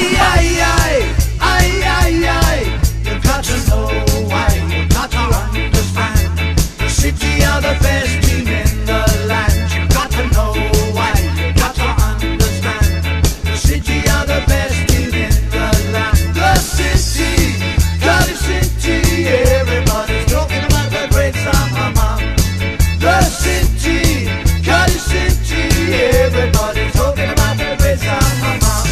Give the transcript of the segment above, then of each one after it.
Aye, aye, aye, aye, aye, aye. You've got to know why, you've got to understand. The City are the best team in the land. You've got to know why, you've got to understand. The City are the best team in the land. The City, Cardiff City, everybody's talking about the great summer man. The City, Cardiff City, everybody's talking about the great summer man.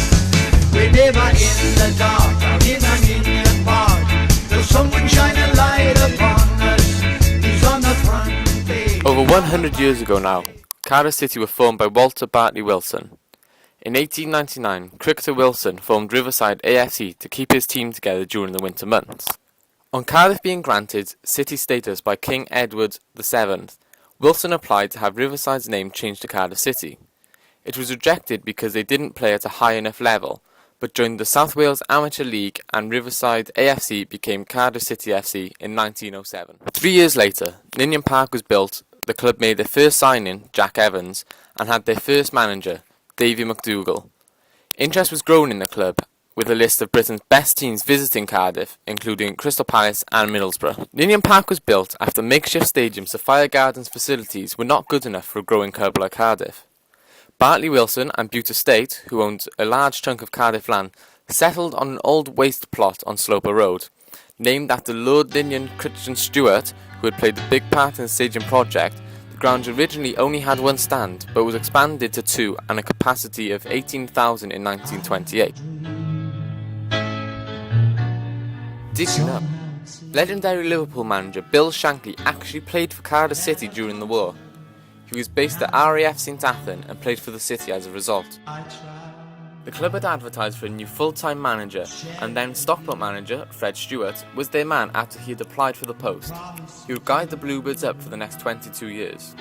We're never in the dark, out in an Indian park. There's someone shine a light upon us. He's on the front page. Over 100 years ago now, Cardiff City were formed by Walter Bartley Wilson. In 1899, cricketer Wilson formed Riverside AFC to keep his team together during the winter months. On Cardiff being granted city status by King Edward VII, Wilson applied to have Riverside's name changed to Cardiff City. It was rejected because they didn't play at a high enough level, but joined the South Wales Amateur League and Riverside AFC became Cardiff City FC in 1907. 3 years later, Ninian Park was built, the club made their first signing, Jack Evans, and had their first manager, Davy McDougall. Interest was growing in the club, with a list of Britain's best teams visiting Cardiff, including Crystal Palace and Middlesbrough. Ninian Park was built after makeshift stadium Sophia Gardens facilities were not good enough for a growing club like Cardiff. Bartley Wilson and Bute Estate, who owned a large chunk of Cardiff land, settled on an old waste plot on Sloper Road. Named after Lord Ninian Crichton Stewart, who had played a big part in the stadium project, the ground originally only had one stand, but was expanded to two and a capacity of 18,000 in 1928. Did you know? Legendary Liverpool manager Bill Shankly actually played for Cardiff City during the war. He was based at RAF St Athan and played for the city as a result. The club had advertised for a new full-time manager, and then Stockport manager Fred Stewart was their man after he had applied for the post. He would guide the Bluebirds up for the next 22 years.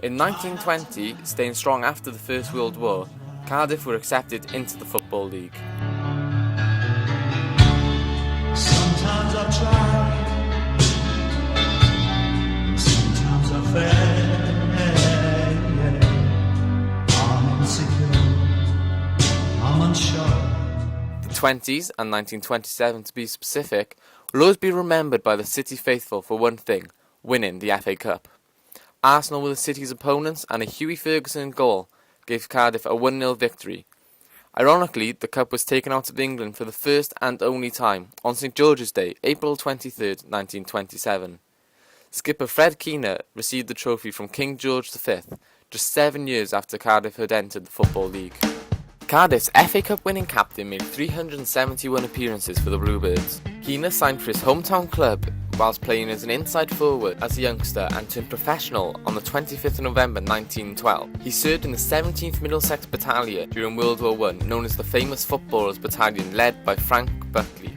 In 1920, staying strong after the First World War, Cardiff were accepted into the Football League. Sometimes I try, sometimes I fail. I'm insecure, I'm unsure. The 20s, and 1927 to be specific, will always be remembered by the City faithful for one thing: winning the FA Cup. Arsenal were the City's opponents, and a Hughie Ferguson goal gave Cardiff a 1-0 victory. Ironically, the cup was taken out of England for the first and only time on St George's Day, April 23, 1927. Skipper Fred Keener received the trophy from King George V, just 7 years after Cardiff had entered the Football League. Cardiff's FA Cup winning captain made 371 appearances for the Bluebirds. Keener signed for his hometown club whilst playing as an inside forward as a youngster and turned professional on the 25th of November 1912. He served in the 17th Middlesex Battalion during World War I, known as the famous Footballers Battalion led by Frank Buckley.